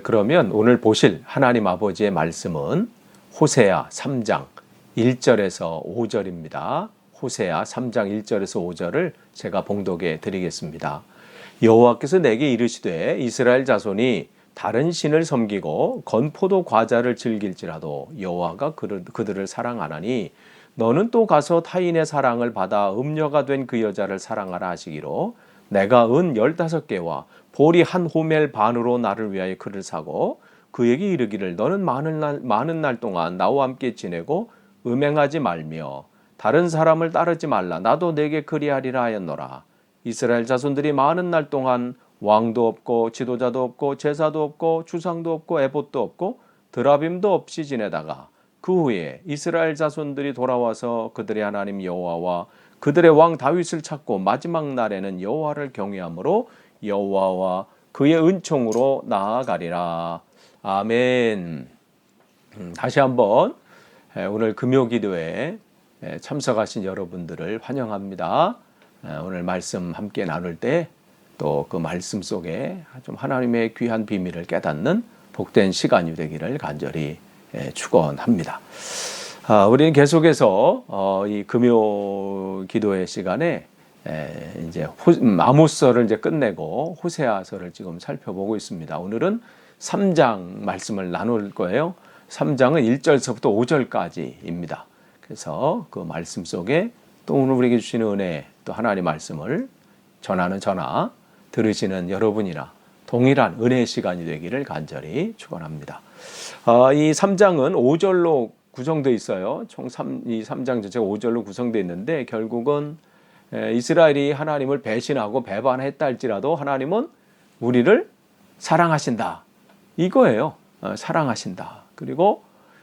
그러면 오늘 보실 하나님 아버지의 말씀은 호세아 3장 1절에서 5절입니다. 호세아 3장 1절에서 5절을 제가 봉독해 드리겠습니다. 여호와께서 내게 이르시되 이스라엘 자손이 다른 신을 섬기고 건포도 과자를 즐길지라도 여호와가 그들을 사랑하나니 너는 또 가서 타인의 사랑을 받아 음녀가 된 그 여자를 사랑하라 하시기로 내가 은 15개와 보리 한 호멜 반으로 나를 위하여 그를 사고 그에게 이르기를 너는 많은 날 동안 나와 함께 지내고 음행하지 말며 다른 사람을 따르지 말라 나도 내게 그리하리라 하였노라. 이스라엘 자손들이 많은 날 동안 왕도 없고 지도자도 없고 제사도 없고 주상도 없고 에봇도 없고 드라빔도 없이 지내다가 그 후에 이스라엘 자손들이 돌아와서 그들의 하나님 여호와와 그들의 왕 다윗을 찾고 마지막 날에는 여호와를 경외함으로 여호와와 그의 은총으로 나아가리라. 아멘. 다시 한번 오늘 금요기도에 참석하신 여러분들을 환영합니다. 오늘 말씀 함께 나눌 때 또 그 말씀 속에 좀 하나님의 귀한 비밀을 깨닫는 복된 시간이 되기를 간절히 축원합니다. 우리는 계속해서 이 금요 기도의 시간에 이제 아모스서를 이제 끝내고 호세아서를 지금 살펴보고 있습니다. 오늘은 3장 말씀을 나눌 거예요. 3장은 1절서부터 5절까지입니다. 그래서 그 말씀 속에 또 오늘 우리에게 주시는 은혜, 또 하나님의 말씀을 전하는 저나 들으시는 여러분이나 동일한 은혜의 시간이 되기를 간절히 축원합니다. 이 3장은 5절로 구성되어 있어요. 총 이 3장 전체가 5절로 구성되어 있는데 결국은 이스라엘이 하나님을 배신하고 배반했다 할지라도 하나님은 우리를 사랑하신다. 이거예요. 사랑하신다. 그리고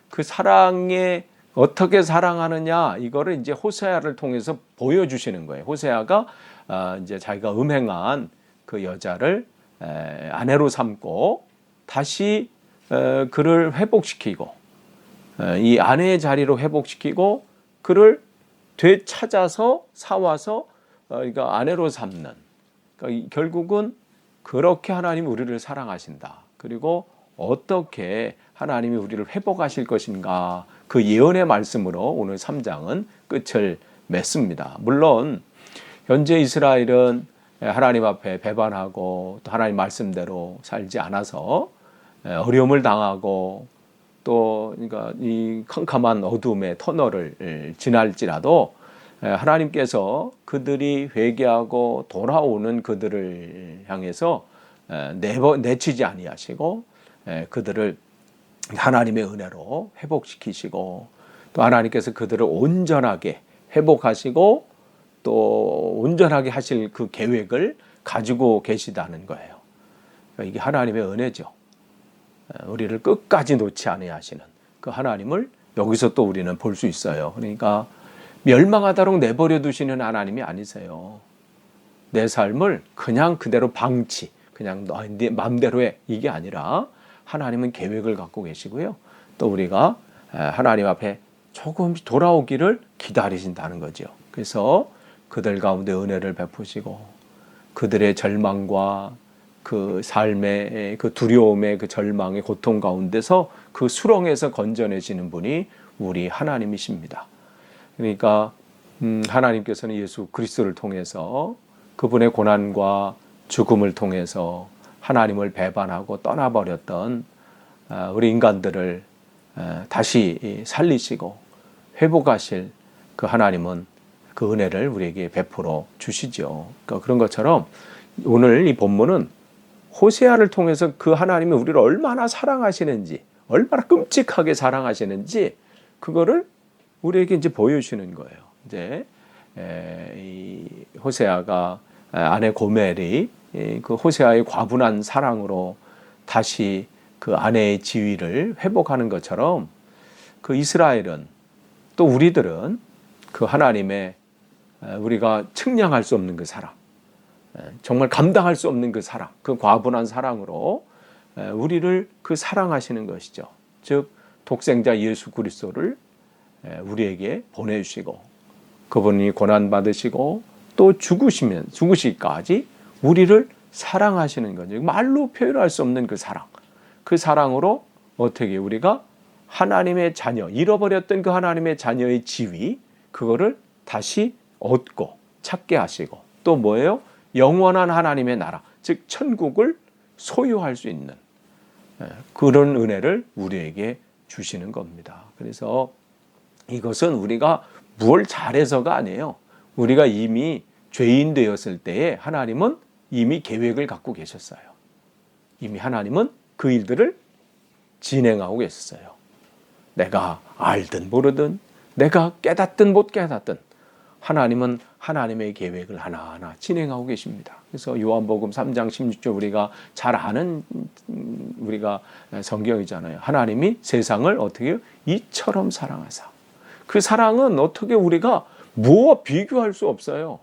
그 사랑에 어떻게 사랑하느냐 이거를 이제 호세아를 통해서 보여주시는 거예요. 호세아가 이제 자기가 음행한 그 여자를 아내로 삼고 다시 그를 회복시키고 이 아내의 자리로 회복시키고 그를 되찾아서 사와서 그러니까 아내로 삼는. 그러니까 결국은 그렇게 하나님이 우리를 사랑하신다. 그리고 어떻게 하나님이 우리를 회복하실 것인가 그 예언의 말씀으로 오늘 3장은 끝을 맺습니다. 물론 현재 이스라엘은 하나님 앞에 배반하고 또 하나님 말씀대로 살지 않아서 어려움을 당하고 또 그러니까 이 캄캄한 어둠의 터널을 지날지라도 하나님께서 그들이 회개하고 돌아오는 그들을 향해서 내치지 아니하시고 그들을 하나님의 은혜로 회복시키시고 또 하나님께서 그들을 온전하게 회복하시고 또 온전하게 하실 그 계획을 가지고 계시다는 거예요. 그러니까 이게 하나님의 은혜죠. 우리를 끝까지 놓지 아니하시는 그 하나님을 여기서 또 우리는 볼 수 있어요. 그러니까 멸망하도록 내버려 두시는 하나님이 아니세요. 내 삶을 그냥 그대로 방치, 그냥 네 마음대로 해 이게 아니라 하나님은 계획을 갖고 계시고요. 또 우리가 하나님 앞에 조금씩 돌아오기를 기다리신다는 거죠. 그래서 그들 가운데 은혜를 베푸시고 그들의 절망과 그 삶의 그 두려움의 그 절망의 고통 가운데서 그 수렁에서 건져내시는 분이 우리 하나님이십니다. 그러니까 하나님께서는 예수 그리스도를 통해서 그분의 고난과 죽음을 통해서 하나님을 배반하고 떠나버렸던 우리 인간들을 다시 살리시고 회복하실 그 하나님은 그 은혜를 우리에게 베풀어 주시죠. 그러니까 그런 것처럼 오늘 이 본문은 호세아를 통해서 그 하나님이 우리를 얼마나 사랑하시는지, 얼마나 끔찍하게 사랑하시는지 그거를 우리에게 이제 보여주시는 거예요. 이제 이 호세아가 아내 고멜이 그 호세아의 과분한 사랑으로 다시 그 아내의 지위를 회복하는 것처럼 그 이스라엘은 또 우리들은 그 하나님의 우리가 측량할 수 없는 그 사랑, 정말 감당할 수 없는 그 사랑, 그 과분한 사랑으로 우리를 그 사랑하시는 것이죠. 즉 독생자 예수 그리스도를 우리에게 보내주시고 그분이 고난 받으시고 또 죽으시기까지 우리를 사랑하시는 거죠. 말로 표현할 수 없는 그 사랑. 그 사랑으로 어떻게 우리가 하나님의 자녀, 잃어버렸던 그 하나님의 자녀의 지위, 그거를 다시 얻고 찾게 하시고, 또 뭐예요? 영원한 하나님의 나라, 즉 천국을 소유할 수 있는 그런 은혜를 우리에게 주시는 겁니다. 그래서 이것은 우리가 무엇 잘해서가 아니에요. 우리가 이미 죄인 되었을 때에 하나님은 이미 계획을 갖고 계셨어요. 이미 하나님은 그 일들을 진행하고 계셨어요. 내가 알든 모르든, 내가 깨닫든 못 깨닫든 하나님은 하나님의 계획을 하나하나 진행하고 계십니다. 그래서 요한복음 3장 16절 우리가 잘 아는 우리가 성경이잖아요. 하나님이 세상을 어떻게 해요? 이처럼 사랑하사. 그 사랑은 어떻게 우리가 뭐와 비교할 수 없어요.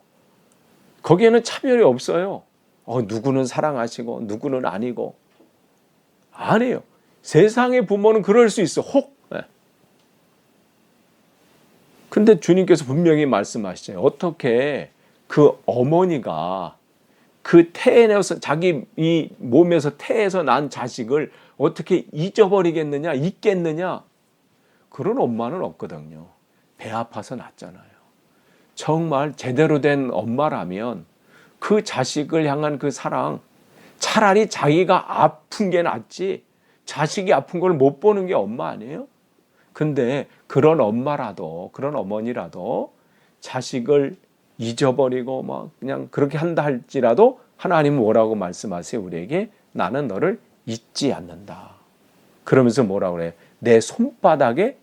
거기에는 차별이 없어요. 누구는 사랑하시고 누구는 아니고. 아니에요. 세상의 부모는 그럴 수 있어. 혹. 근데 주님께서 분명히 말씀하시잖아요. 어떻게 그 어머니가 그 태에서 자기 이 몸에서 태에서 난 자식을 어떻게 잊어버리겠느냐, 잊겠느냐? 그런 엄마는 없거든요. 배 아파서 낳잖아요. 정말 제대로 된 엄마라면 그 자식을 향한 그 사랑, 차라리 자기가 아픈 게 낫지 자식이 아픈 걸 못 보는 게 엄마 아니에요? 근데 그런 엄마라도, 그런 어머니라도 자식을 잊어버리고 막 그냥 그렇게 한다 할지라도 하나님은 뭐라고 말씀하세요? 우리에게 나는 너를 잊지 않는다. 그러면서 뭐라고 그래? 내 손바닥에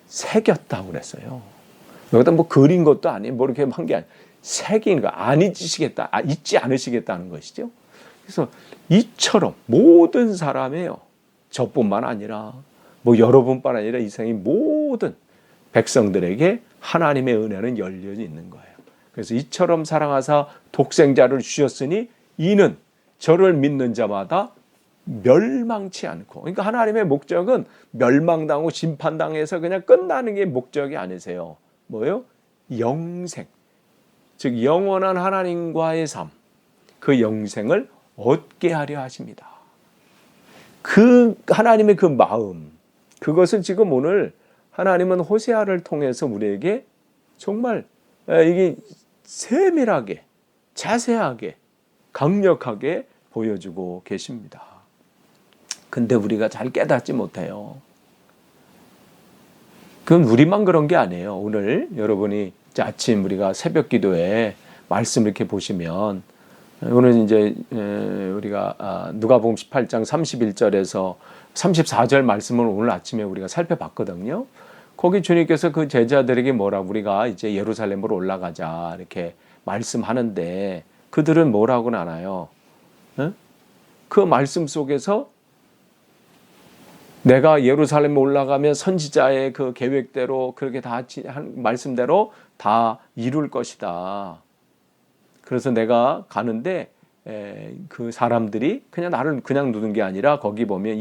새겼다고 그랬어요. 여기다 뭐 그린 것도 아니에요. 뭐 이렇게 한 게 아니에요. 새긴 거, 안 잊으시겠다, 잊지 않으시겠다는 것이죠. 그래서 이처럼 모든 사람이에요. 저뿐만 아니라 뭐 여러분뿐 아니라 이 세상의 모든 백성들에게 하나님의 은혜는 열려 있는 거예요. 그래서 이처럼 사랑하사 독생자를 주셨으니 이는 저를 믿는 자마다 멸망치 않고, 그러니까 하나님의 목적은 멸망당하고 심판당해서 그냥 끝나는 게 목적이 아니세요. 뭐예요? 영생, 즉 영원한 하나님과의 삶, 그 영생을 얻게 하려 하십니다. 그 하나님의 그 마음, 그것은 지금 오늘 하나님은 호세아를 통해서 우리에게 정말 이게 세밀하게, 자세하게, 강력하게 보여주고 계십니다. 근데 우리가 잘 깨닫지 못해요. 그건 우리만 그런 게 아니에요. 오늘 여러분이 아침 우리가 새벽 기도에 말씀 이렇게 보시면, 오늘 이제 우리가 누가복음 18장 31절에서 34절 말씀을 오늘 아침에 우리가 살펴봤거든요. 거기 주님께서 그 제자들에게 우리가 이제 예루살렘으로 올라가자 이렇게 말씀하는데 그들은 뭐라고는 하나요? 그 말씀 속에서 내가 예루살렘에 올라가면 선지자의 그 계획대로 그렇게 다 한 말씀대로 다 이룰 것이다. 그래서 내가 가는데 그 사람들이 그냥 나를 그냥 두는 게 아니라 거기 보면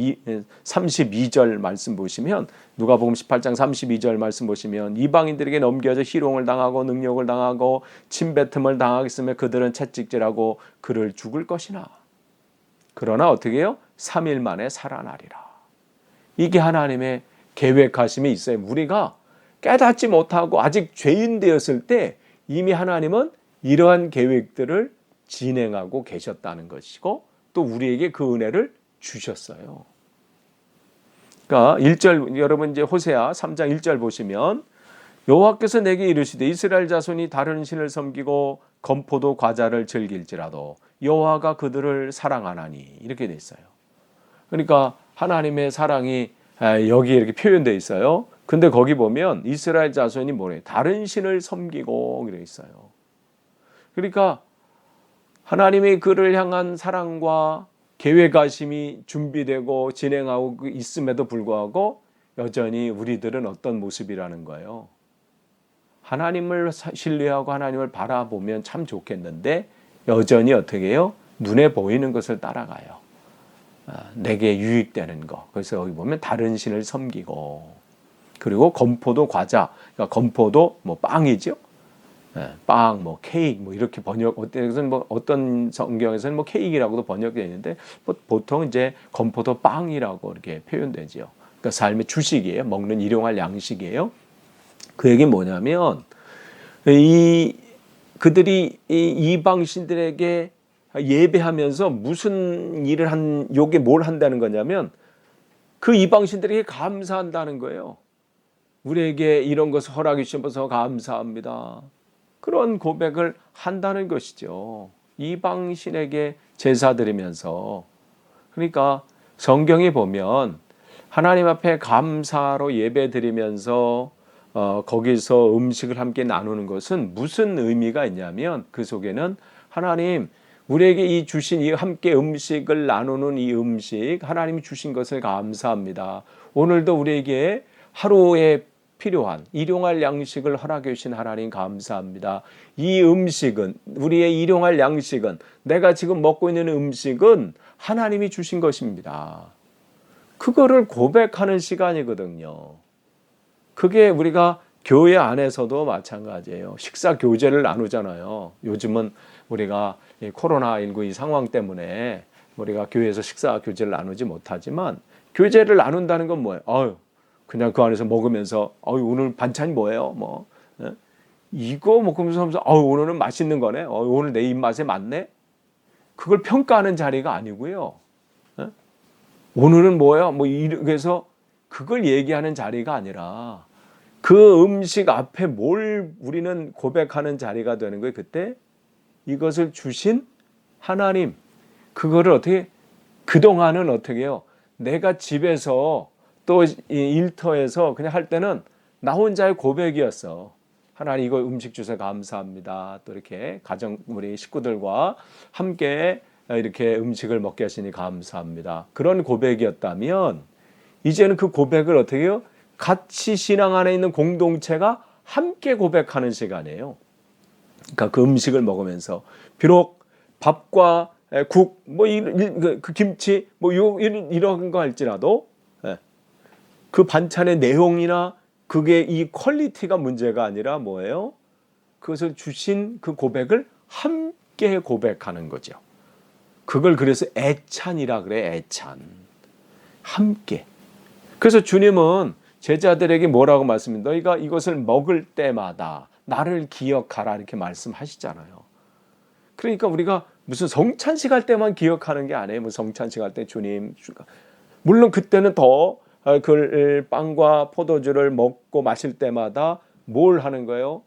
32절 말씀 보시면 누가복음 18장 32절 말씀 보시면 이방인들에게 넘겨져 희롱을 당하고 능욕을 당하고 침뱉음을 당하겠으며 그들은 채찍질하고 그를 죽을 것이나 그러나 어떻게 해요? 3일 만에 살아나리라. 이게 하나님의 계획하심이 있어요. 우리가 깨닫지 못하고 아직 죄인 되었을 때 이미 하나님은 이러한 계획들을 진행하고 계셨다는 것이고 또 우리에게 그 은혜를 주셨어요. 그러니까 1절 여러분 이제 호세아 3장 1절 보시면 여호와께서 내게 이르시되 이스라엘 자손이 다른 신을 섬기고 건포도 과자를 즐길지라도 여호와가 그들을 사랑하나니 이렇게 돼 있어요. 그러니까 하나님의 사랑이 여기 이렇게 표현되어 있어요. 근데 거기 보면 이스라엘 자손이 뭐래요? 다른 신을 섬기고 이래 있어요. 그러니까 하나님의 그를 향한 사랑과 계획하심이 준비되고 진행하고 있음에도 불구하고 여전히 우리들은 어떤 모습이라는 거예요. 하나님을 신뢰하고 하나님을 바라보면 참 좋겠는데 여전히 어떻게 해요? 눈에 보이는 것을 따라가요. 내게 유익되는 것. 그래서 여기 보면 다른 신을 섬기고 그리고 건포도 과자, 그러니까 건포도 빵이죠. 빵, 뭐 케이크, 뭐 이렇게 번역, 어떤 성경에서는 뭐 케이크라고도 번역되어 있는데 보통 이제 건포도 빵이라고 이렇게 표현되지요. 그러니까 삶의 주식이에요. 먹는 일용할 양식이에요. 그 얘기는 뭐냐면 그들이 이 이방신들에게 예배하면서 무슨 일을 요게 뭘 한다는 거냐면 그 이방신들에게 감사한다는 거예요. 우리에게 이런 것을 허락해 주셔서 감사합니다. 그런 고백을 한다는 것이죠. 이방신에게 제사 드리면서. 그러니까 성경에 보면 하나님 앞에 감사로 예배 드리면서 거기서 음식을 함께 나누는 것은 무슨 의미가 있냐면 그 속에는 하나님 우리에게 이 주신 이 함께 음식을 나누는 이 음식 하나님이 주신 것을 감사합니다. 오늘도 우리에게 하루에 필요한 일용할 양식을 허락해 주신 하나님 감사합니다. 이 음식은 우리의 일용할 양식은 내가 지금 먹고 있는 음식은 하나님이 주신 것입니다. 그거를 고백하는 시간이거든요. 그게 우리가 교회 안에서도 마찬가지예요. 식사 교제를 나누잖아요. 요즘은 우리가 코로나19 이 상황 때문에 우리가 교회에서 식사 교제를 나누지 못하지만 교제를 나눈다는 건 뭐예요? 그냥 그 안에서 먹으면서 오늘 반찬이 뭐예요? 뭐 이거 먹으면서 오늘은 맛있는 거네. 오늘 내 입맛에 맞네. 그걸 평가하는 자리가 아니고요. 오늘은 뭐예요? 뭐 이래서 그걸 얘기하는 자리가 아니라 그 음식 앞에 뭘 우리는 고백하는 자리가 되는 거예요. 그때 이것을 주신 하나님, 그거를 어떻게 그동안은 어떻게 해요? 내가 집에서 또 일터에서 그냥 할 때는 나 혼자의 고백이었어. 하나님 이거 음식 주셔서 감사합니다. 또 이렇게 가정 우리 식구들과 함께 이렇게 음식을 먹게 하시니 감사합니다. 그런 고백이었다면 이제는 그 고백을 어떻게 해요? 같이 신앙 안에 있는 공동체가 함께 고백하는 시간이에요. 그러니까 그 음식을 먹으면서 비록 밥과 국, 뭐 그 김치, 뭐 이런 거 할지라도 그 반찬의 내용이나 그게 이 퀄리티가 문제가 아니라 뭐예요? 그것을 주신 그 고백을 함께 고백하는 거죠. 그걸 그래서 애찬이라 그래, 애찬. 함께. 그래서 주님은 제자들에게 뭐라고 말씀합니다. 너희가 이것을 먹을 때마다 나를 기억하라 이렇게 말씀하시잖아요. 그러니까 우리가 무슨 성찬식 할 때만 기억하는 게 아니에요. 뭐 성찬식 할 때 주님, 물론 그때는 더 그 빵과 포도주를 먹고 마실 때마다 뭘 하는 거예요?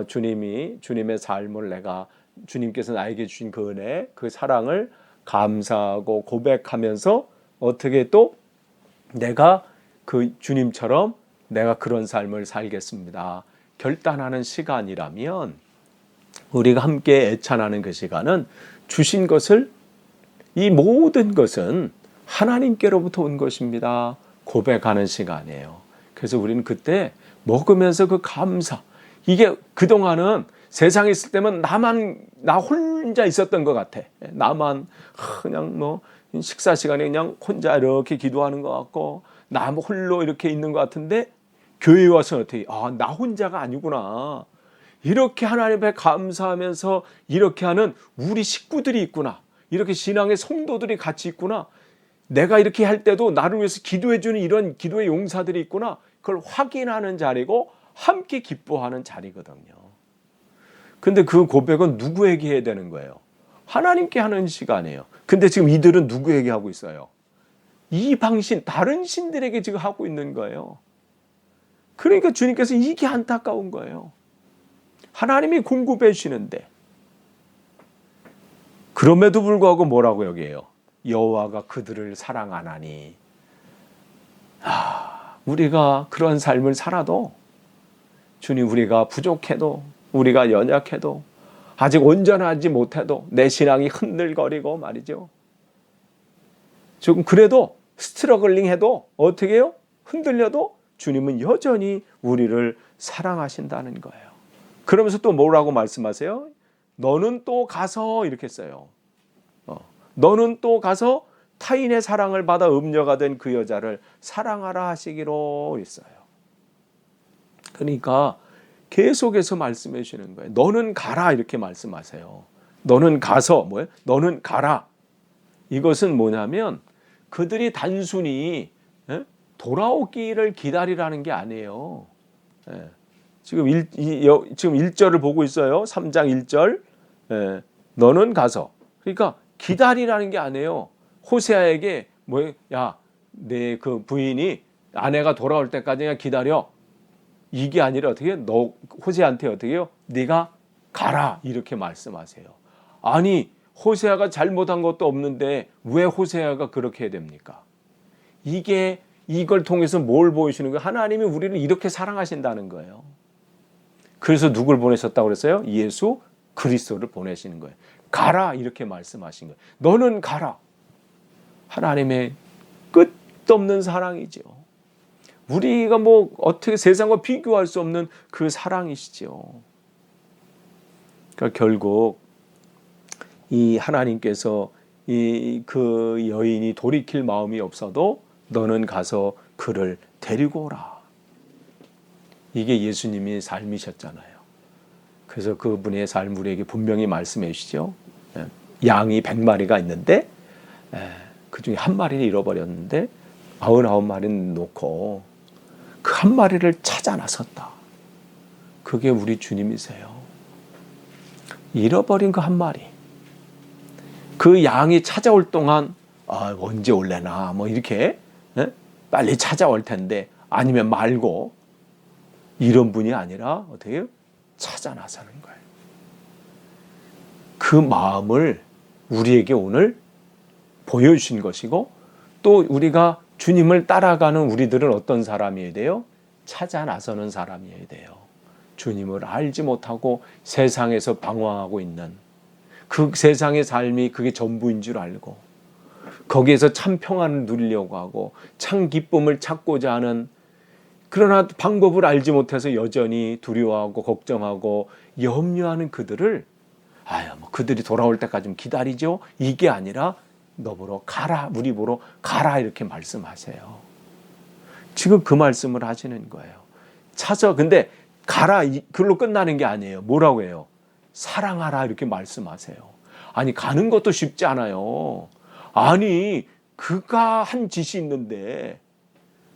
주님의 삶을 내가 주님께서 나에게 주신 그 은혜, 그 사랑을 감사하고 고백하면서 어떻게 또 내가 그 주님처럼 내가 그런 삶을 살겠습니다. 결단하는 시간이라면 우리가 함께 애찬하는 그 시간은 주신 것을 이 모든 것은 하나님께로부터 온 것입니다. 고백하는 시간이에요. 그래서 우리는 그때 먹으면서 그 감사 이게 그동안은 세상에 있을 때면 나 혼자 있었던 것 같아. 나만 그냥 뭐 식사 시간에 그냥 혼자 이렇게 기도하는 것 같고 나 홀로 이렇게 있는 것 같은데 교회에 와서 어떻게 나 혼자가 아니구나. 이렇게 하나님 앞에 감사하면서 이렇게 하는 우리 식구들이 있구나. 이렇게 신앙의 성도들이 같이 있구나. 내가 이렇게 할 때도 나를 위해서 기도해주는 이런 기도의 용사들이 있구나. 그걸 확인하는 자리고 함께 기뻐하는 자리거든요. 근데 그 고백은 누구에게 해야 되는 거예요? 하나님께 하는 시간이에요. 근데 지금 이들은 누구에게 하고 있어요? 이방신, 다른 신들에게 지금 하고 있는 거예요. 그러니까 주님께서 이게 안타까운 거예요. 하나님이 공급해 주시는데 그럼에도 불구하고 뭐라고 여기에요? 여호와가 그들을 사랑 안 하니. 우리가 그런 삶을 살아도 주님 우리가 부족해도 우리가 연약해도 아직 온전하지 못해도 내 신앙이 흔들거리고 말이죠. 조금 그래도 스트러글링 해도 어떻게 해요? 흔들려도 주님은 여전히 우리를 사랑하신다는 거예요. 그러면서 또 뭐라고 말씀하세요? 너는 또 가서 이렇게 써요. 너는 또 가서 타인의 사랑을 받아 음녀가 된 그 여자를 사랑하라 하시기로 했어요. 그러니까 계속해서 말씀해 주시는 거예요. 너는 가라 이렇게 말씀하세요. 너는 가서 뭐예요? 너는 가라. 이것은 뭐냐면 그들이 단순히 돌아오기를 기다리라는 게 아니에요. 지금 1절을 보고 있어요. 3장 1절. 너는 가서. 그러니까 기다리라는 게 아니에요. 호세아에게 야, 내 그 부인이 아내가 돌아올 때까지 그냥 기다려. 이게 아니라 어떻게 너 호세아한테 어떻게 해요? 네가 가라 이렇게 말씀하세요. 아니 호세아가 잘못한 것도 없는데 왜 호세아가 그렇게 해야 됩니까? 이걸 통해서 뭘 보여주는 거예요? 하나님이 우리를 이렇게 사랑하신다는 거예요. 그래서 누굴 보내셨다고 그랬어요? 예수 그리스도를 보내시는 거예요. 가라 이렇게 말씀하신 거예요. 너는 가라. 하나님의 끝없는 사랑이죠. 우리가 어떻게 세상과 비교할 수 없는 그 사랑이시죠. 그러니까 결국 이 하나님께서 그 여인이 돌이킬 마음이 없어도 너는 가서 그를 데리고 오라. 이게 예수님의 삶이셨잖아요. 그래서 그분의 삶 우리에게 분명히 말씀해 주시죠. 양이 100마리가 있는데 그중에 한 마리를 잃어버렸는데 99마리는 놓고 그 한 마리를 찾아 나섰다. 그게 우리 주님이세요. 잃어버린 그 한 마리. 그 양이 찾아올 동안 언제 올래나 이렇게 빨리 찾아올 텐데 아니면 말고 이런 분이 아니라 어떻게 해요? 찾아 나서는 거예요. 그 마음을 우리에게 오늘 보여주신 것이고 또 우리가 주님을 따라가는 우리들은 어떤 사람이어야 돼요? 찾아 나서는 사람이어야 돼요. 주님을 알지 못하고 세상에서 방황하고 있는 그 세상의 삶이 그게 전부인 줄 알고 거기에서 참 평안을 누리려고 하고 참 기쁨을 찾고자 하는 그러나 방법을 알지 못해서 여전히 두려워하고 걱정하고 염려하는 그들을 그들이 돌아올 때까지 좀 기다리죠. 이게 아니라 너 보러 가라, 우리 보러 가라 이렇게 말씀하세요. 지금 그 말씀을 하시는 거예요. 근데 가라 그걸로 끝나는 게 아니에요. 뭐라고 해요? 사랑하라 이렇게 말씀하세요. 아니 가는 것도 쉽지 않아요. 아니 그가 한 짓이 있는데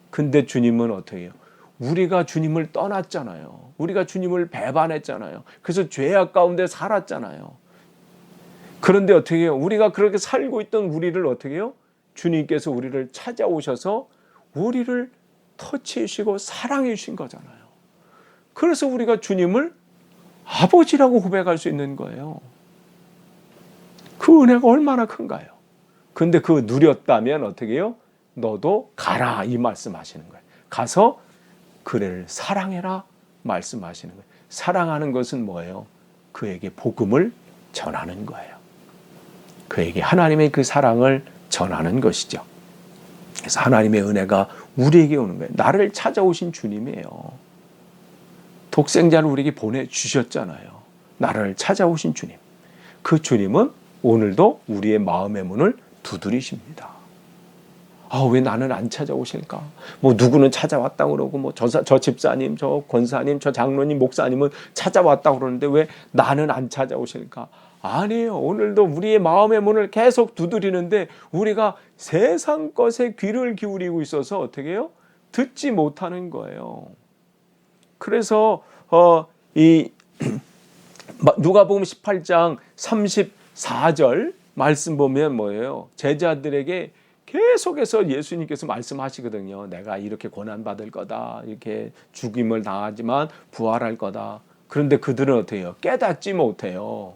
근데 주님은 어떻게 해요? 우리가 주님을 떠났잖아요. 우리가 주님을 배반했잖아요. 그래서 죄악 가운데 살았잖아요. 그런데 어떻게 해요? 우리가 그렇게 살고 있던 우리를 어떻게 해요? 주님께서 우리를 찾아오셔서 우리를 터치해 주시고 사랑해 주신 거잖아요. 그래서 우리가 주님을 아버지라고 고백할 수 있는 거예요. 그 은혜가 얼마나 큰가요? 근데 그 누렸다면 어떻게 해요? 너도 가라 이 말씀하시는 거예요. 가서 그를 사랑해라 말씀하시는 거예요. 사랑하는 것은 뭐예요? 그에게 복음을 전하는 거예요. 그에게 하나님의 그 사랑을 전하는 것이죠. 그래서 하나님의 은혜가 우리에게 오는 거예요. 나를 찾아오신 주님이에요. 독생자를 우리에게 보내주셨잖아요. 나를 찾아오신 주님. 그 주님은 오늘도 우리의 마음의 문을 두드리십니다. 왜 나는 안 찾아오실까? 누구는 찾아왔다고 그러고 저 집사님, 저 권사님, 저 장로님, 목사님은 찾아왔다고 그러는데 왜 나는 안 찾아오실까? 아니에요. 오늘도 우리의 마음의 문을 계속 두드리는데 우리가 세상 것에 귀를 기울이고 있어서 어떻게 해요? 듣지 못하는 거예요. 그래서 이 누가복음 18장 34절 말씀 보면 뭐예요? 제자들에게 계속해서 예수님께서 말씀하시거든요. 내가 이렇게 고난받을 거다. 이렇게 죽임을 당하지만 부활할 거다. 그런데 그들은 어떻게 해요? 깨닫지 못해요.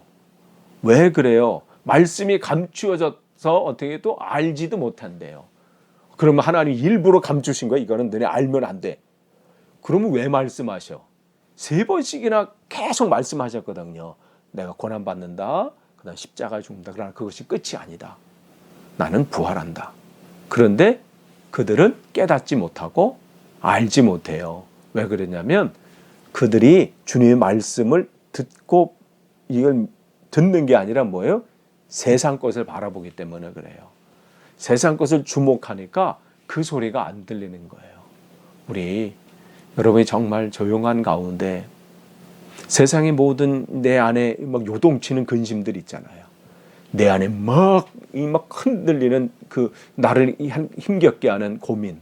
왜 그래요? 말씀이 감추어져서 어떻게 또 알지도 못한대요. 그러면 하나님 일부러 감추신 거야? 이거는 너네 알면 안 돼. 그러면 왜 말씀하셔? 3번씩이나 계속 말씀하셨거든요. 내가 고난받는다. 그 다음 십자가에 죽는다. 그러나 그것이 끝이 아니다. 나는 부활한다. 그런데 그들은 깨닫지 못하고 알지 못해요. 왜 그러냐면 그들이 주님의 말씀을 듣고 이걸 듣는 게 아니라 뭐예요? 세상 것을 바라보기 때문에 그래요. 세상 것을 주목하니까 그 소리가 안 들리는 거예요. 우리 여러분이 정말 조용한 가운데 세상의 모든 내 안에 막 요동치는 근심들 있잖아요. 내 안에 막 흔들리는 그 나를 힘겹게 하는 고민,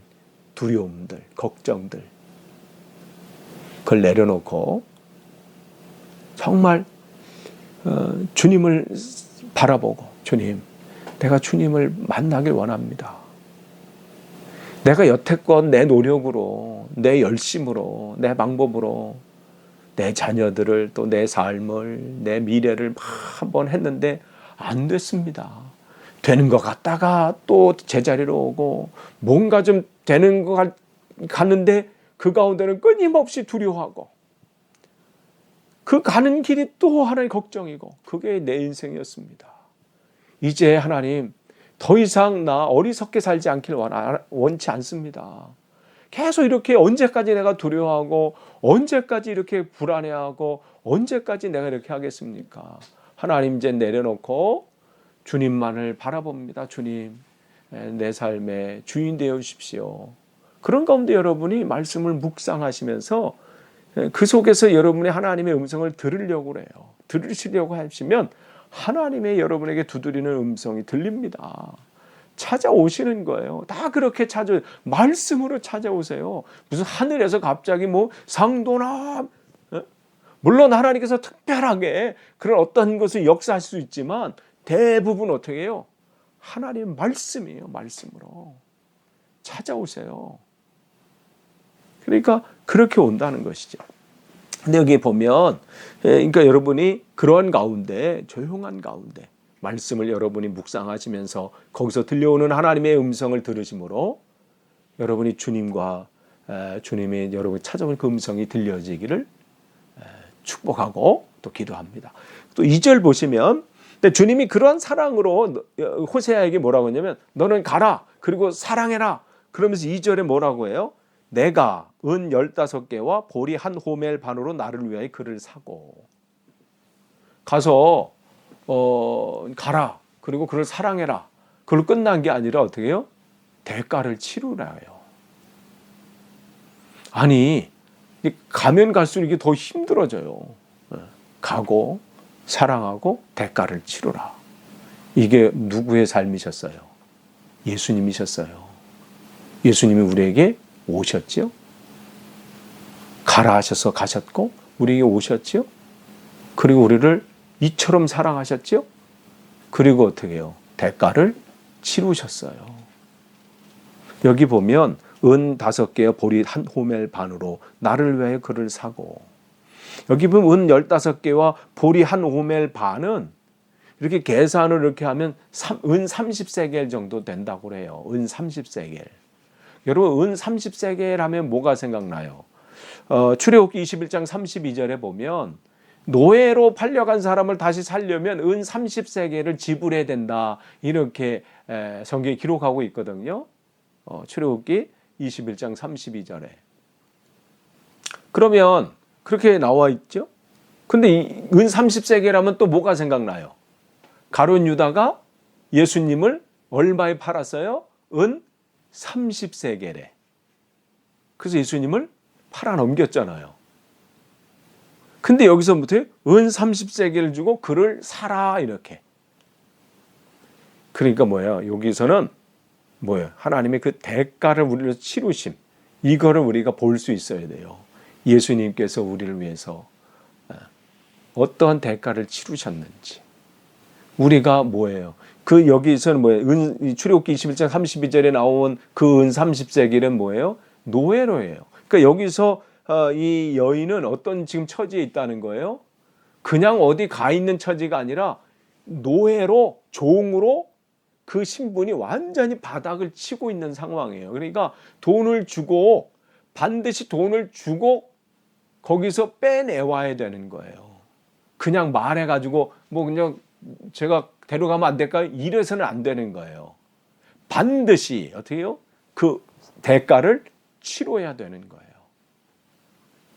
두려움들, 걱정들. 그걸 내려놓고 정말 주님을 바라보고, 주님, 내가 주님을 만나길 원합니다. 내가 여태껏 내 노력으로, 내 열심으로, 내 방법으로 내 자녀들을, 또 내 삶을, 내 미래를 막 한번 했는데 안 됐습니다. 되는 것 같다가 또 제자리로 오고, 뭔가 좀 되는 것 같는데 그 가운데는 끊임없이 두려워하고, 그 가는 길이 또 하나의 걱정이고, 그게 내 인생이었습니다. 이제 하나님, 더 이상 나 어리석게 살지 않길 원치 않습니다. 계속 이렇게 언제까지 내가 두려워하고, 언제까지 이렇게 불안해하고, 언제까지 내가 이렇게 하겠습니까? 하나님, 이제 내려놓고 주님만을 바라봅니다. 주님, 내 삶의 주인 되어 주십시오. 그런 가운데 여러분이 말씀을 묵상하시면서 그 속에서 여러분의 하나님의 음성을 들으려고 그래요. 들으시려고 하시면 하나님의 여러분에게 두드리는 음성이 들립니다. 찾아오시는 거예요. 다 그렇게 말씀으로 찾아오세요. 무슨 하늘에서 갑자기 뭐 상도나, 물론 하나님께서 특별하게 그런 어떤 것을 역사할 수 있지만 대부분 어떻게 해요? 하나님 말씀이에요. 말씀으로 찾아오세요. 그러니까 그렇게 온다는 것이죠. 근데 여기 보면, 그러니까 여러분이 그러한 가운데, 조용한 가운데 말씀을 여러분이 묵상하시면서 거기서 들려오는 하나님의 음성을 들으심으로 여러분이 주님과 주님이 여러분이 찾아온 그 음성이 들려지기를 축복하고 또 기도합니다. 또 2절 보시면, 근데 주님이 그러한 사랑으로 호세아에게 뭐라고 했냐면, 너는 가라, 그리고 사랑해라. 그러면서 2절에 뭐라고 해요? 내가 은 15개와 보리 한 호멜 반으로 나를 위하여 그를 사고. 가서 가라, 그리고 그를 사랑해라. 그걸로 끝난 게 아니라 어떻게 해요? 대가를 치르라요. 아니, 가면 갈수록 이게 더 힘들어져요. 가고 사랑하고 대가를 치르라. 이게 누구의 삶이셨어요? 예수님이셨어요. 예수님이 우리에게 오셨죠? 가라 하셔서 가셨고 우리에게 오셨죠? 그리고 우리를 이처럼 사랑하셨죠? 그리고 어떻게 해요? 대가를 치르셨어요. 여기 보면 은 5개와 보리 한 호멜 반으로 나를 위하여 그를 사고, 여기 보면 은 15개와 보리 한 호멜 반은 이렇게 계산을 이렇게 하면 은 30세겔 정도 된다고 그래요. 은 30세겔. 여러분, 은 30세겔 하면 뭐가 생각나요? 출애굽기 21장 32절에 보면 노예로 팔려간 사람을 다시 살려면 은 30세겔을 지불해야 된다. 이렇게 성경에 기록하고 있거든요. 출애굽기 21장 32절에. 그러면 그렇게 나와 있죠? 근데 이 은 30세겔 또 뭐가 생각나요? 가룟 유다가 예수님을 얼마에 팔았어요? 은 30세겔에. 그래서 예수님을 팔아 넘겼잖아요. 근데 여기서부터 은 30세겔을 주고 그를 사라, 이렇게. 그러니까 뭐예요? 여기서는 뭐예요? 하나님의 그 대가를 우리로 치르심, 이거를 우리가 볼 수 있어야 돼요. 예수님께서 우리를 위해서 어떠한 대가를 치르셨는지. 우리가 뭐예요? 그 여기서는 뭐예요? 출애굽기 21장 32절에 나온 그 은 30세겔은 뭐예요? 노예로예요. 그러니까 여기서 이 여인은 어떤 지금 처지에 있다는 거예요? 그냥 어디 가 있는 처지가 아니라 노예로, 종으로 그 신분이 완전히 바닥을 치고 있는 상황이에요. 그러니까 돈을 주고, 반드시 돈을 주고 거기서 빼내와야 되는 거예요. 그냥 말해가지고 뭐 그냥 제가 데려가면 안 될까요? 이래서는 안 되는 거예요. 반드시 어떻게 해요? 그 대가를 치러야 되는 거예요.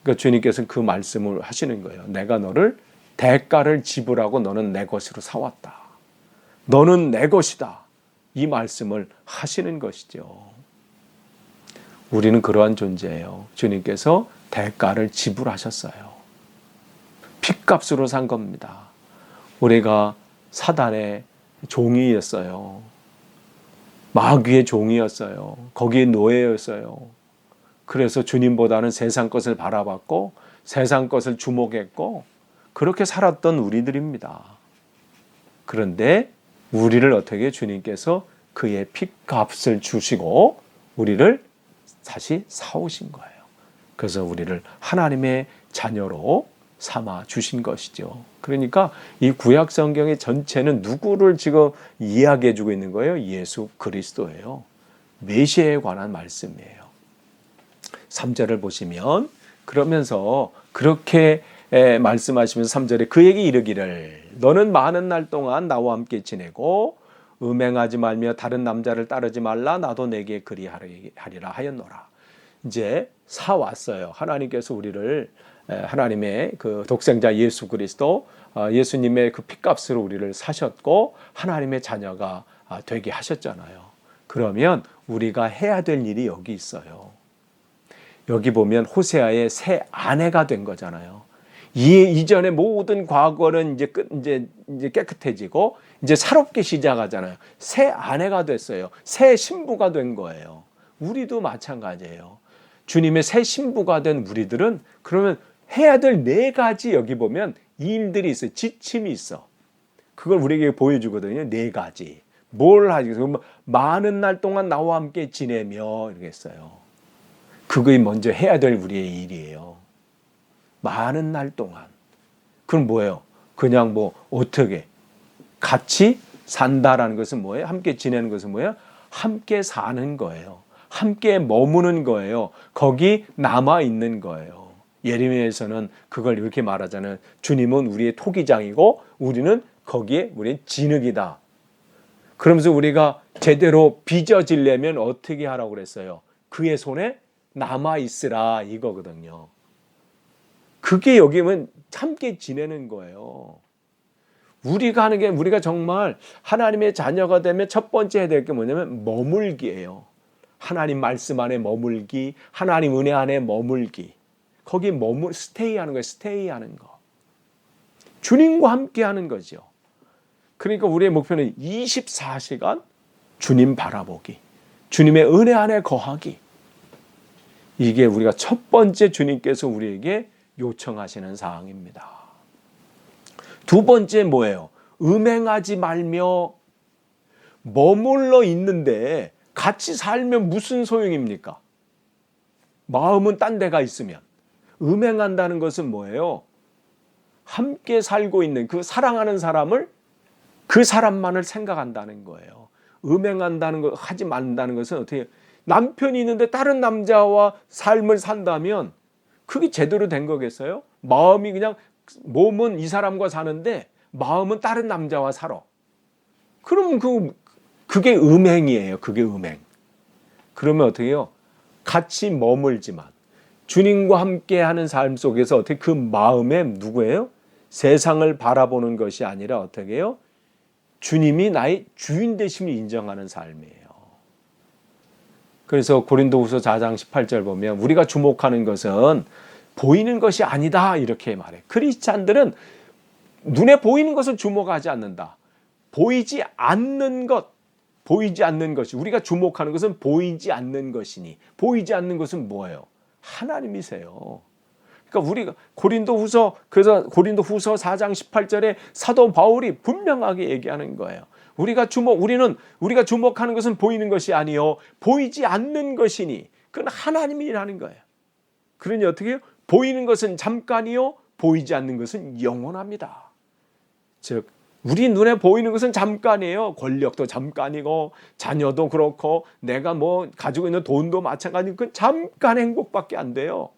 그러니까 주님께서는 그 말씀을 하시는 거예요. 내가 너를 대가를 지불하고 너는 내 것으로 사왔다. 너는 내 것이다. 이 말씀을 하시는 것이죠. 우리는 그러한 존재예요. 주님께서 대가를 지불하셨어요. 핏값으로 산 겁니다. 우리가 사단의 종이었어요. 마귀의 종이었어요. 거기에 노예였어요. 그래서 주님보다는 세상 것을 바라봤고 세상 것을 주목했고 그렇게 살았던 우리들입니다. 그런데 우리를 어떻게 주님께서 그의 핏값을 주시고 우리를 다시 사오신 거예요. 그래서 우리를 하나님의 자녀로 삼아 주신 것이죠. 그러니까 이 구약 성경의 전체는 누구를 지금 이야기해 주고 있는 거예요? 예수 그리스도예요. 메시아에 관한 말씀이에요. 3절을 보시면 그러면서 그렇게 말씀하시면서 3절에 그에게 이르기를 너는 많은 날 동안 나와 함께 지내고 음행하지 말며 다른 남자를 따르지 말라 나도 내게 그리하리라 하였노라. 이제 사왔어요. 하나님께서 우리를 하나님의 그 독생자 예수 그리스도 예수님의 그 핏값으로 우리를 사셨고 하나님의 자녀가 되게 하셨잖아요. 그러면 우리가 해야 될 일이 여기 있어요. 여기 보면 호세아의 새 아내가 된 거잖아요. 이전의 모든 과거는 이제 깨끗해지고 이제 새롭게 시작하잖아요. 새 아내가 됐어요. 새 신부가 된 거예요. 우리도 마찬가지예요. 주님의 새 신부가 된 우리들은 그러면 해야 될 4가지 여기 보면 일들이 있어요. 지침이 있어. 그걸 우리에게 보여주거든요. 4가지. 뭘 하지? 많은 날 동안 나와 함께 지내며 이렇게 했어요. 그게 먼저 해야 될 우리의 일이에요. 많은 날 동안. 그럼 뭐예요? 그냥 뭐 어떻게 같이 산다라는 것은 뭐예요? 함께 지내는 것은 뭐예요? 함께 사는 거예요. 함께 머무는 거예요. 거기 남아 있는 거예요. 예레미야에서는 그걸 이렇게 말하잖아요. 주님은 우리의 토기장이고 우리는 거기에 우리의 진흙이다. 그러면서 우리가 제대로 빚어지려면 어떻게 하라고 그랬어요? 그의 손에 남아 있으라 이거거든요. 그게 여기면 함께 지내는 거예요. 우리가 하는 게 우리가 정말 하나님의 자녀가 되면 첫 번째 해야 될 게 뭐냐면 머물기예요. 하나님 말씀 안에 머물기, 하나님 은혜 안에 머물기. 거기 스테이하는 거예요. 스테이하는 거. 주님과 함께 하는 거죠. 그러니까 우리의 목표는 24시간 주님 바라보기. 주님의 은혜 안에 거하기. 이게 우리가 첫 번째 주님께서 우리에게 요청하시는 사항입니다. 두 번째 뭐예요? 음행하지 말며 머물러 있는데 같이 살면 무슨 소용입니까? 마음은 딴 데가 있으면. 음행한다는 것은 뭐예요? 함께 살고 있는 그 사랑하는 사람을 그 사람만을 생각한다는 거예요. 음행한다는 거 하지 말는다는 것은 어떻게 남편이 있는데 다른 남자와 삶을 산다면 그게 제대로 된 거겠어요? 마음이 그냥 몸은 이 사람과 사는데 마음은 다른 남자와 살아. 그러면 그게 음행이에요. 그게 음행. 그러면 어떻게 해요? 같이 머물지만 주님과 함께하는 삶 속에서 어떻게 그 마음에 누구예요? 세상을 바라보는 것이 아니라 어떻게 해요? 주님이 나의 주인 되심을 인정하는 삶이에요. 그래서 고린도후서 4장 18절 보면 우리가 주목하는 것은 보이는 것이 아니다 이렇게 말해. 크리스찬들은 눈에 보이는 것을 주목하지 않는다. 보이지 않는 것이 우리가 주목하는 것은 보이지 않는 것이니 보이지 않는 것은 뭐예요? 하나님이세요. 그러니까 우리가 고린도후서 4장 18절에 사도 바울이 분명하게 얘기하는 거예요. 우리가 주목하는 것은 보이는 것이 아니요 보이지 않는 것이니 그건 하나님이라는 거예요. 그러니 어떻게 해요? 보이는 것은 잠깐이요 보이지 않는 것은 영원합니다. 즉 우리 눈에 보이는 것은 잠깐이에요. 권력도 잠깐이고 자녀도 그렇고 내가 뭐 가지고 있는 돈도 마찬가지고 그건 잠깐의 행복밖에 안 돼요.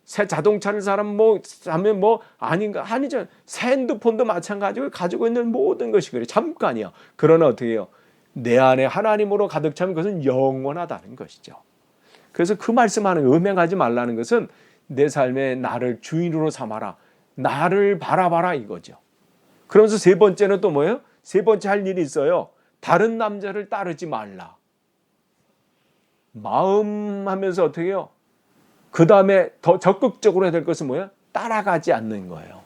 새 자동차를 사람 하면 아니죠. 새 핸드폰도 마찬가지고 가지고 있는 모든 것이 그래 잠깐이야. 그러나 어떻게 해요? 내 안에 하나님으로 가득 차면 그것은 영원하다는 것이죠. 그래서 그 말씀하는 음행하지 말라는 것은 내 삶에 나를 주인으로 삼아라. 나를 바라봐라 이거죠. 그러면서 세 번째는 또 뭐예요? 세 번째 할 일이 있어요. 다른 남자를 따르지 말라. 마음 하면서 어떻게 해요? 그 다음에 더 적극적으로 해야 될 것은 뭐예요? 따라가지 않는 거예요.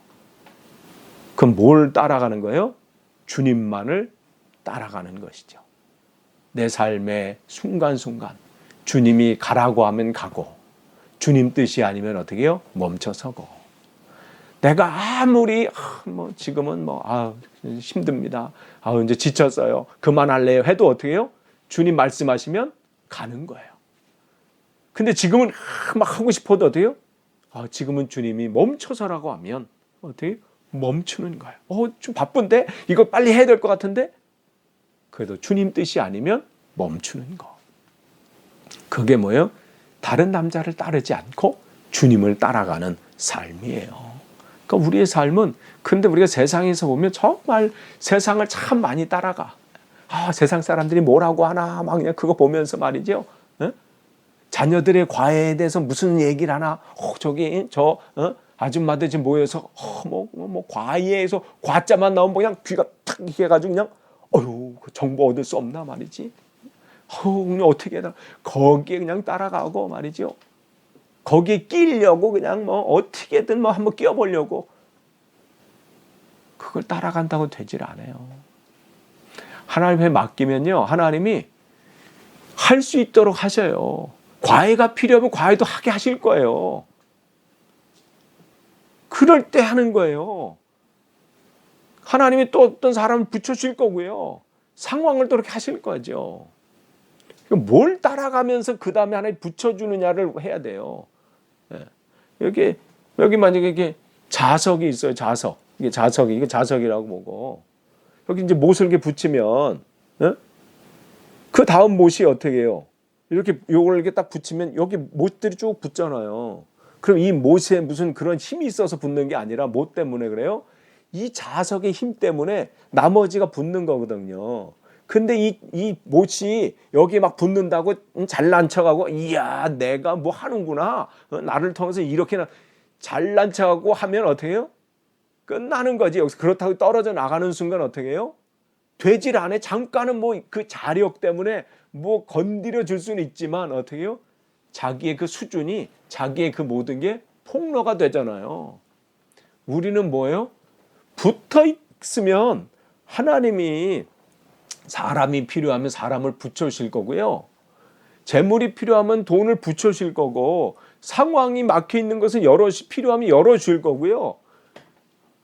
그럼 뭘 따라가는 거예요? 주님만을 따라가는 것이죠. 내 삶의 순간순간 주님이 가라고 하면 가고 주님 뜻이 아니면 어떻게 해요? 멈춰서고. 내가 아무리 지금은 힘듭니다. 이제 지쳤어요. 그만할래요. 해도 어떻게 해요? 주님 말씀하시면 가는 거예요. 근데 지금은 막 하고 싶어도 어떻게 해요? 지금은 주님이 멈춰서라고 하면 어떻게 해요? 멈추는 거예요. 좀 바쁜데? 이거 빨리 해야 될 것 같은데? 그래도 주님 뜻이 아니면 멈추는 거. 그게 뭐예요? 다른 남자를 따르지 않고 주님을 따라가는 삶이에요. 그러니까 우리의 삶은, 근데 우리가 세상에서 보면 정말 세상을 참 많이 따라가. 세상 사람들이 뭐라고 하나 막 그냥 그거 보면서 말이죠. 자녀들의 과외에 대해서 무슨 얘기를 하나, 저기 아줌마들 지금 모여서 과외에서 과자만 나오면 그냥 귀가 탁 해가지고 그냥 그 정보 얻을 수 없나 말이지. 그냥 어떻게 해야 되나. 거기에 그냥 따라가고 말이죠. 거기에 끼려고 그냥 어떻게든 한번 끼워보려고. 그걸 따라간다고 되질 않아요. 하나님에 맡기면요, 하나님이 할 수 있도록 하셔요. 과외가 필요하면 과외도 하게 하실 거예요. 그럴 때 하는 거예요. 하나님이 또 어떤 사람을 붙여줄 거고요. 상황을 또 이렇게 하실 거죠. 뭘 따라가면서 그 다음에 하나님 붙여주느냐를 해야 돼요. 여기 만약에 이게 자석이 있어요. 자석. 이게 자석이라고 보고. 여기 이제 못을 이렇게 붙이면, 그 다음 못이 어떻게 해요? 요걸 이렇게 딱 붙이면 여기 못들이 쭉 붙잖아요. 그럼 이 못에 무슨 그런 힘이 있어서 붙는 게 아니라 못 때문에 그래요? 이 자석의 힘 때문에 나머지가 붙는 거거든요. 근데 이 못이 여기 막 붙는다고 잘난 척하고, 이야, 내가 뭐 하는구나. 나를 통해서 이렇게나 잘난 척하고 하면 어떻게 해요? 끝나는 거지. 여기서 그렇다고 떨어져 나가는 순간 어떻게 해요? 되질 않아. 잠깐은 그 자력 때문에 건드려 줄 수는 있지만 어떻게 해요? 자기의 그 수준이, 자기의 그 모든 게 폭로가 되잖아요. 우리는 뭐예요? 붙어 있으면 하나님이 사람이 필요하면 사람을 붙여주실 거고요. 재물이 필요하면 돈을 붙여주실 거고, 상황이 막혀 있는 것은 필요하면 열어줄 거고요.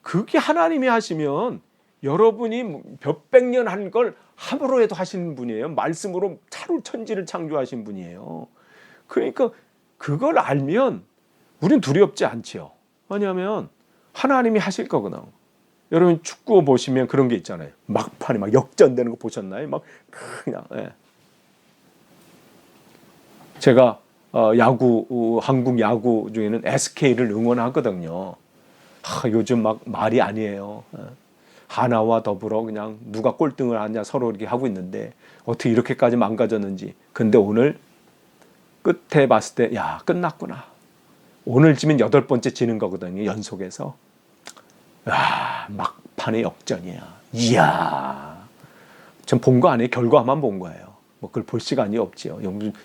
그게 하나님이 하시면 여러분이 몇백 년 한 걸 함으로 해도 하시는 분이에요. 말씀으로 천지를 창조하신 분이에요. 그러니까 그걸 알면 우린 두렵지 않지요. 왜냐하면 하나님이 하실 거거든. 여러분 축구 보시면 그런 게 있잖아요. 막판에 막 역전되는 거 보셨나요? 막 그냥. 제가 한국 야구 중에는 SK를 응원하거든요. 요즘 막 말이 아니에요. 하나와 더불어 그냥 누가 꼴등을 하냐 서로 이렇게 하고 있는데 어떻게 이렇게까지 망가졌는지. 근데 오늘 끝에 봤을 때 끝났구나. 오늘 지면 8번째 지는 거거든요. 연속해서. 막판의 역전이야. 이야. 전 본 거 아니에요. 결과만 본 거예요. 그걸 볼 시간이 없지요.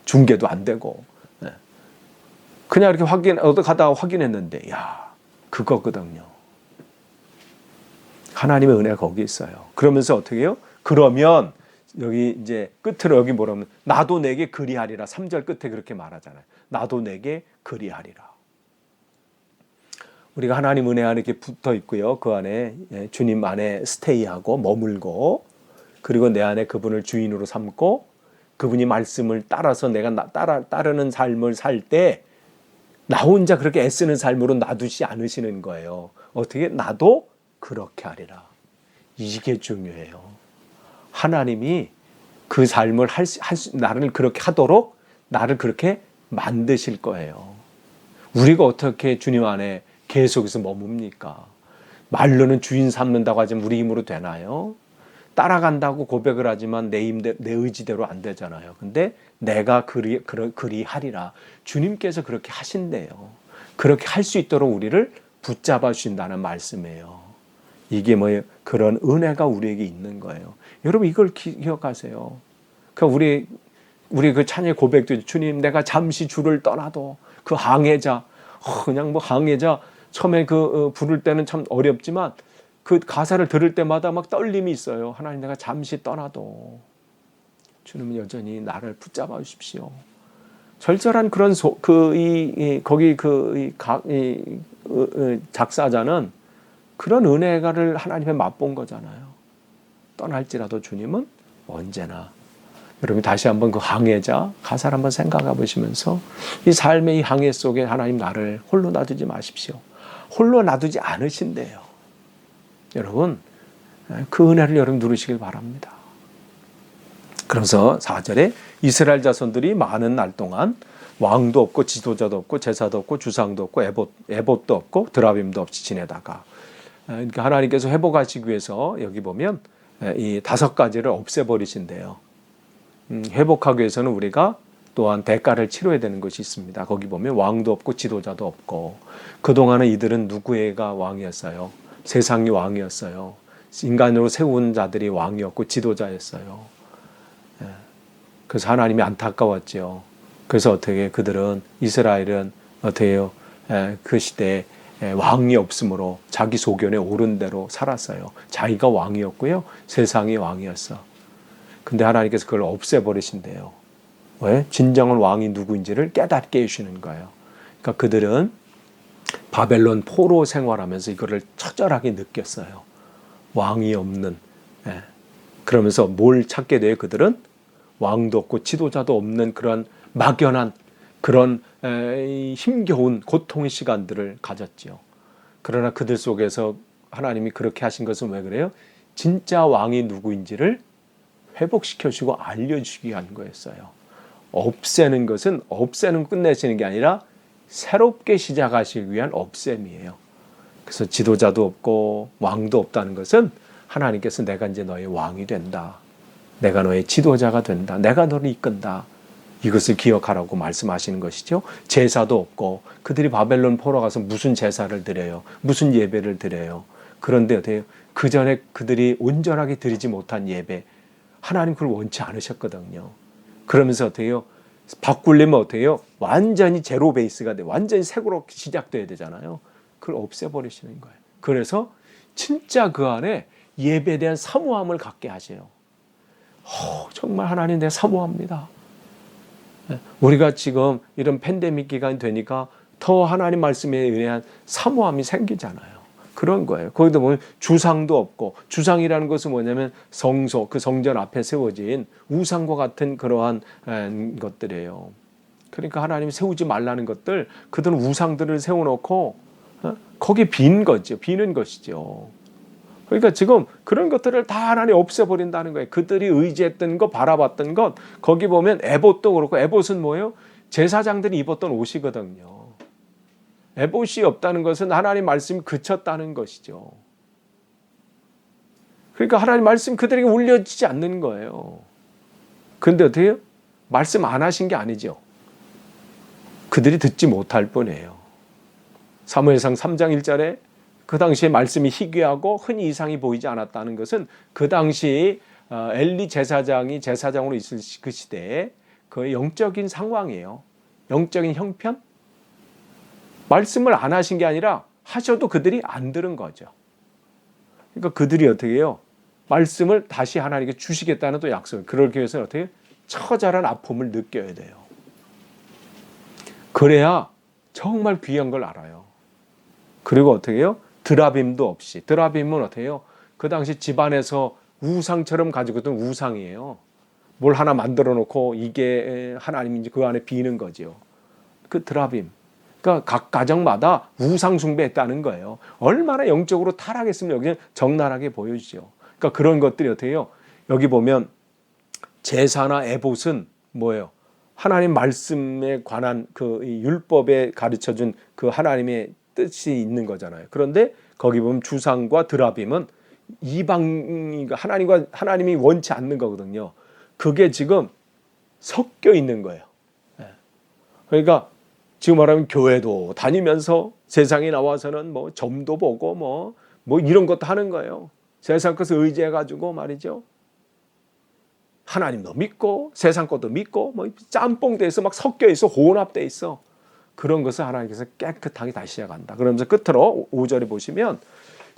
중계도 안 되고. 그냥 이렇게 가다가 확인했는데, 그거거든요. 하나님의 은혜가 거기 있어요. 그러면서 어떻게 해요? 그러면 여기 이제 끝으로 여기 뭐라면 나도 내게 그리하리라. 3절 끝에 그렇게 말하잖아요. 나도 내게 그리하리라. 우리가 하나님 은혜 안에 이렇게 붙어 있고요. 그 안에 주님 안에 스테이하고 머물고, 그리고 내 안에 그분을 주인으로 삼고 그분이 말씀을 따라서 내가 따르는 삶을 살 때 나 혼자 그렇게 애쓰는 삶으로 놔두지 않으시는 거예요. 어떻게? 나도 그렇게 하리라. 이게 중요해요. 하나님이 그 삶을 나를 그렇게 하도록 나를 그렇게 만드실 거예요. 우리가 어떻게 주님 안에 계속해서 머뭅니까? 말로는 주인 삼는다고 하지만 우리 힘으로 되나요? 따라간다고 고백을 하지만 내 의지대로 안 되잖아요. 근데 내가 그리하리라. 주님께서 그렇게 하신대요. 그렇게 할 수 있도록 우리를 붙잡아 주신다는 말씀이에요. 이게 뭐예요? 그런 은혜가 우리에게 있는 거예요. 여러분 이걸 기억하세요. 그러니까 우리 그 찬양의 고백도 주님 내가 잠시 주를 떠나도 그 항해자, 그냥 항해자 처음에 부를 때는 참 어렵지만 그 가사를 들을 때마다 막 떨림이 있어요. 하나님, 내가 잠시 떠나도 주님은 여전히 나를 붙잡아 주십시오. 절절한 그런 거기 작사자는 그런 은혜가를 하나님의 맛본 거잖아요. 떠날지라도 주님은 언제나. 여러분 다시 한번 그 항해자 가사를 한번 생각해 보시면서 이 삶의 이 항해 속에 하나님 나를 홀로 놔두지 마십시오. 홀로 놔두지 않으신대요. 여러분 그 은혜를 여러분 누리시길 바랍니다. 그래서 4절에 이스라엘 자손들이 많은 날 동안 왕도 없고 지도자도 없고 제사도 없고 주상도 없고 에봇도 없고 드라빔도 없이 지내다가, 그러니까 하나님께서 회복하시기 위해서 여기 보면 이 5가지를 없애버리신대요. 회복하기 위해서는 우리가 또한 대가를 치러야 되는 것이 있습니다. 거기 보면 왕도 없고 지도자도 없고, 그동안은 이들은 누구가 왕이었어요? 세상이 왕이었어요. 인간으로 세운 자들이 왕이었고 지도자였어요. 그래서 하나님이 안타까웠죠. 그래서 어떻게 그들은, 이스라엘은 어떻게요? 그 시대에 왕이 없으므로 자기 소견에 옳은 대로 살았어요. 자기가 왕이었고요, 세상이 왕이었어. 근데 하나님께서 그걸 없애버리신대요. 왜? 진정한 왕이 누구인지를 깨닫게 해주시는 거예요. 그러니까 그들은 바벨론 포로 생활하면서 이거를 처절하게 느꼈어요. 왕이 없는. 그러면서 뭘 찾게 돼요? 그들은 왕도 없고 지도자도 없는 그런 막연한 그런 힘겨운 고통의 시간들을 가졌지요. 그러나 그들 속에서 하나님이 그렇게 하신 것은 왜 그래요? 진짜 왕이 누구인지를 회복시켜주고 알려주기 위한 거였어요. 없애는 것은 끝내시는 게 아니라 새롭게 시작하시기 위한 없앰이에요. 그래서 지도자도 없고 왕도 없다는 것은 하나님께서 내가 이제 너의 왕이 된다. 내가 너의 지도자가 된다. 내가 너를 이끈다. 이것을 기억하라고 말씀하시는 것이죠. 제사도 없고, 그들이 바벨론 포로 가서 무슨 제사를 드려요? 무슨 예배를 드려요? 그런데 어때요? 그 전에 그들이 온전하게 드리지 못한 예배, 하나님 그걸 원치 않으셨거든요. 그러면서 어때요? 바꾸려면 어때요? 완전히 제로 베이스가 돼. 완전히 새로 시작돼야 되잖아요. 그걸 없애버리시는 거예요. 그래서 진짜 그 안에 예배에 대한 사모함을 갖게 하세요. 정말 하나님 내가 사모합니다. 우리가 지금 이런 팬데믹 기간이 되니까 더 하나님 말씀에 의한 사모함이 생기잖아요. 그런 거예요. 거기도 보면 주상도 없고, 주상이라는 것은 뭐냐면 성소, 그 성전 앞에 세워진 우상과 같은 그러한 것들이에요. 그러니까 하나님이 세우지 말라는 것들, 그들은 우상들을 세워놓고 거기 비는 것이죠. 그러니까 지금 그런 것들을 다 하나님 없애버린다는 거예요. 그들이 의지했던 것, 바라봤던 것, 거기 보면 에봇도 그렇고, 에봇은 뭐예요? 제사장들이 입었던 옷이거든요. 에봇이 없다는 것은 하나님 말씀이 그쳤다는 것이죠. 그러니까 하나님 말씀 그들에게 울려지지 않는 거예요. 그런데 어떻게 해요? 말씀 안 하신 게 아니죠. 그들이 듣지 못할 뿐이에요. 사무엘상 3장 1절에 그 당시에 말씀이 희귀하고 흔히 이상이 보이지 않았다는 것은 그 당시 엘리 제사장이 제사장으로 있을 그 시대에 그 영적인 상황이에요. 영적인 형편? 말씀을 안 하신 게 아니라 하셔도 그들이 안 들은 거죠. 그러니까 그들이 어떻게 해요? 말씀을 다시 하나님께 주시겠다는 또 약속을. 그러기 위해서는 어떻게 해요? 처절한 아픔을 느껴야 돼요. 그래야 정말 귀한 걸 알아요. 그리고 어떻게 해요? 드라빔도 없이. 드라빔은 어떻게 해요? 그 당시 집안에서 우상처럼 가지고 있던 우상이에요. 뭘 하나 만들어 놓고 이게 하나님인지 그 안에 비는 거죠. 그 드라빔. 그러니까 각 가정마다 우상 숭배했다는 거예요. 얼마나 영적으로 타락했으면 여기는 적나라하게 보여지죠. 그러니까 그런 것들이 어떻게 해요? 여기 보면 제사나 에봇은 뭐예요? 하나님 말씀에 관한 그 율법에 가르쳐준 그 하나님의 뜻이 있는 거잖아요. 그런데 거기 보면 주상과 드라빔은 이방, 하나님이 원치 않는 거거든요. 그게 지금 섞여 있는 거예요. 그러니까 지금 말하면 교회도 다니면서 세상에 나와서는 뭐 점도 보고 뭐 이런 것도 하는 거예요. 세상 것을 의지해가지고 말이죠. 하나님도 믿고 세상 것도 믿고 뭐 짬뽕돼 있어, 막 섞여 있어, 혼합돼 있어. 그런 것을 하나님께서 깨끗하게 다시 시작한다. 그러면서 끝으로 5절에 보시면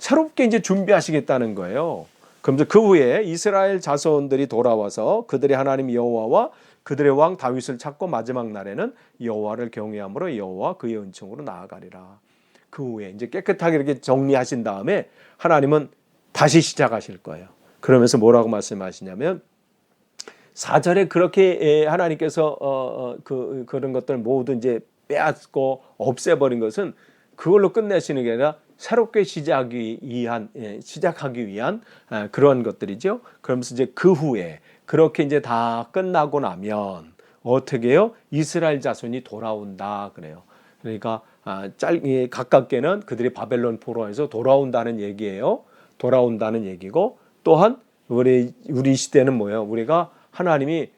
새롭게 이제 준비하시겠다는 거예요. 그러면서 그 후에 이스라엘 자손들이 돌아와서 그들의 하나님 여호와와 그들의 왕 다윗을 찾고 마지막 날에는 여호와를 경외함으로 여호와 그의 은총으로 나아가리라. 그 후에 이제 깨끗하게 이렇게 정리하신 다음에 하나님은 다시 시작하실 거예요. 그러면서 뭐라고 말씀하시냐면 4절에 그렇게 하나님께서 그런 것들 모두 이제 빼앗고 없애버린 것은 그걸로 끝내시는 게 아니라 새롭게 시작하기 위한 그런 것들이죠. 그러면서 이제 그 후에 그렇게 이제 다 끝나고 나면 어떻게 해요? 이스라엘 자손이 돌아온다 그래요. 그러니까 가깝게는 그들이 바벨론 포로에서 돌아온다는 얘기예요. 돌아온다는 얘기고 또한 우리 시대는 뭐예요? 우리가 하나님이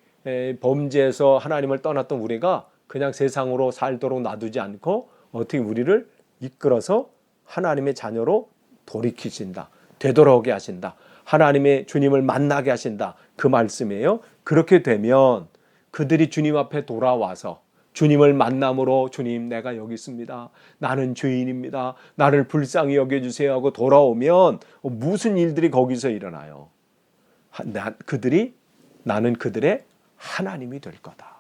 범죄에서 하나님을 떠났던 우리가 그냥 세상으로 살도록 놔두지 않고 어떻게 우리를 이끌어서 하나님의 자녀로 돌이키신다. 되돌아오게 하신다. 하나님의 주님을 만나게 하신다. 그 말씀이에요. 그렇게 되면 그들이 주님 앞에 돌아와서 주님을 만남으로 주님 내가 여기 있습니다. 나는 죄인입니다. 나를 불쌍히 여겨주세요 하고 돌아오면 무슨 일들이 거기서 일어나요? 나는 그들의 하나님이 될 거다.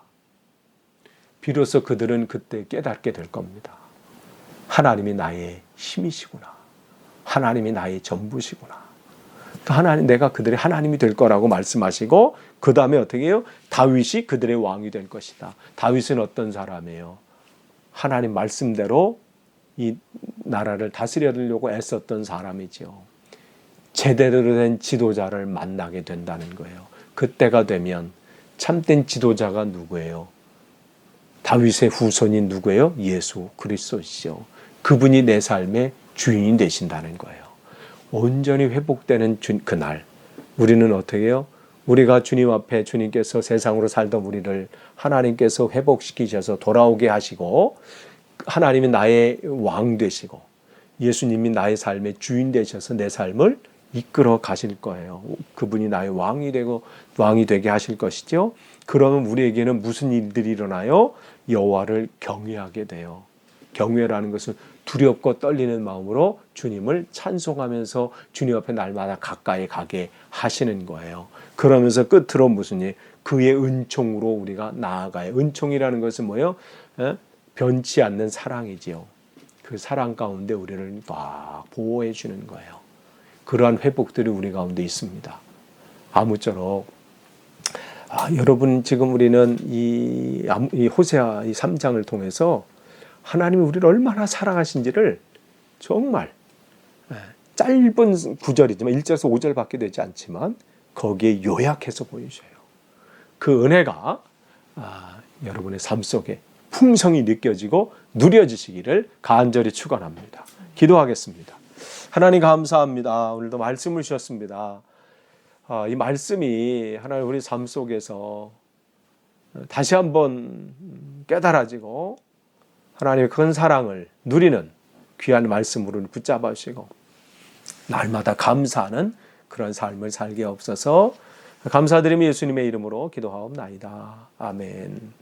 비로소 그들은 그때 깨닫게 될 겁니다. 하나님이 나의 힘이시구나. 하나님이 나의 전부시구나. 내가 그들의 하나님이 될 거라고 말씀하시고 그 다음에 어떻게 해요? 다윗이 그들의 왕이 될 것이다. 다윗은 어떤 사람이에요? 하나님 말씀대로 이 나라를 다스려려고 애썼던 사람이죠. 제대로 된 지도자를 만나게 된다는 거예요. 그때가 되면 참된 지도자가 누구예요? 다윗의 후손이 누구예요? 예수 그리스도시죠. 그분이 내 삶의 주인이 되신다는 거예요. 온전히 회복되는 그날 우리는 어떻게 해요? 우리가 주님 앞에 주님께서 세상으로 살던 우리를 하나님께서 회복시키셔서 돌아오게 하시고 하나님이 나의 왕 되시고 예수님이 나의 삶의 주인 되셔서 내 삶을 이끌어 가실 거예요. 그분이 나의 왕이 되게 하실 것이죠. 그러면 우리에게는 무슨 일들이 일어나요? 여호와를 경외하게 돼요. 경외라는 것은 두렵고 떨리는 마음으로 주님을 찬송하면서 주님 앞에 날마다 가까이 가게 하시는 거예요. 그러면서 끝으로 무슨 일? 그의 은총으로 우리가 나아가요. 은총이라는 것은 뭐예요? 변치 않는 사랑이지요. 그 사랑 가운데 우리를 막 보호해 주는 거예요. 그러한 회복들이 우리 가운데 있습니다. 아무쪼록 여러분 지금 우리는 이 호세아 이 3장을 통해서 하나님이 우리를 얼마나 사랑하신지를 정말 짧은 구절이지만 1절에서 5절밖에 되지 않지만 거기에 요약해서 보여줘요. 그 은혜가 여러분의 삶 속에 풍성이 느껴지고 누려지시기를 간절히 축원합니다. 기도하겠습니다. 하나님 감사합니다. 오늘도 말씀을 주셨습니다. 이 말씀이 하나님 우리 삶 속에서 다시 한번 깨달아지고 하나님의 큰 사랑을 누리는 귀한 말씀으로 붙잡아 주시고 날마다 감사하는 그런 삶을 살게 없어서 감사드리며 예수님의 이름으로 기도하옵나이다. 아멘.